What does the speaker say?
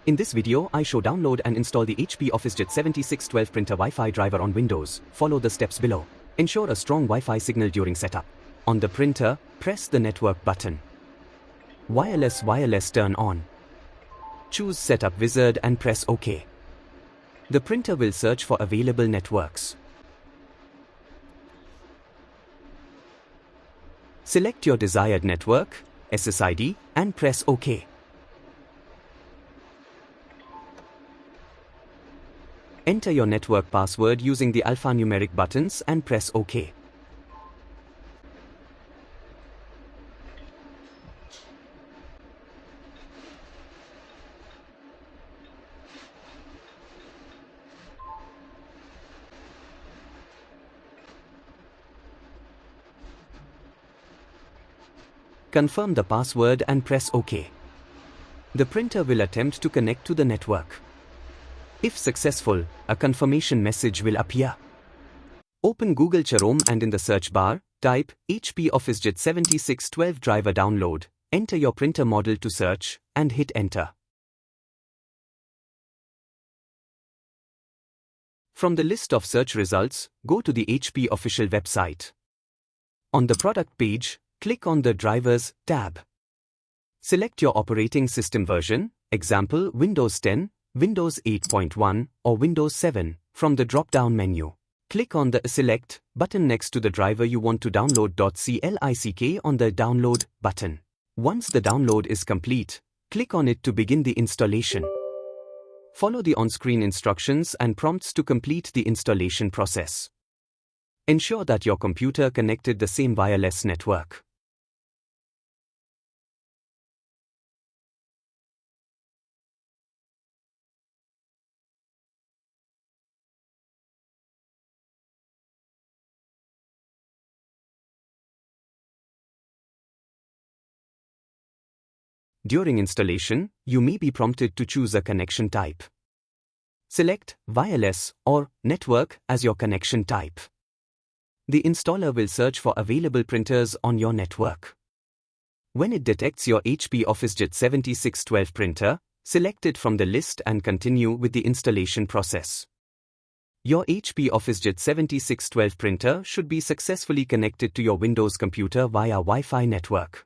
In this video, I show download and install the HP OfficeJet 7612 printer Wi-Fi driver on Windows. Follow the steps below. Ensure a strong Wi-Fi signal during setup. On the printer, press the network button. Wireless turn on. Choose Setup Wizard and press OK. The printer will search for available networks. Select your desired network, SSID, and press OK. Enter your network password using the alphanumeric buttons and press OK. Confirm the password and press OK. The printer will attempt to connect to the network. If successful, a confirmation message will appear. Open Google Chrome and in the search bar, type HP OfficeJet 7612 driver download, enter your printer model to search, and hit enter. From the list of search results, go to the HP official website. On the product page, click on the Drivers tab. Select your operating system version, example Windows 10, Windows 8.1, or Windows 7, from the drop-down menu. Click on the Select button next to the driver you want to download. Click on the Download button. Once the download is complete, click on it to begin the installation. Follow the on-screen instructions and prompts to complete the installation process. Ensure that your computer connected the same wireless network. During installation, you may be prompted to choose a connection type. Select Wireless or Network as your connection type. The installer will search for available printers on your network. When it detects your HP OfficeJet 7612 printer, select it from the list and continue with the installation process. Your HP OfficeJet 7612 printer should be successfully connected to your Windows computer via Wi-Fi network.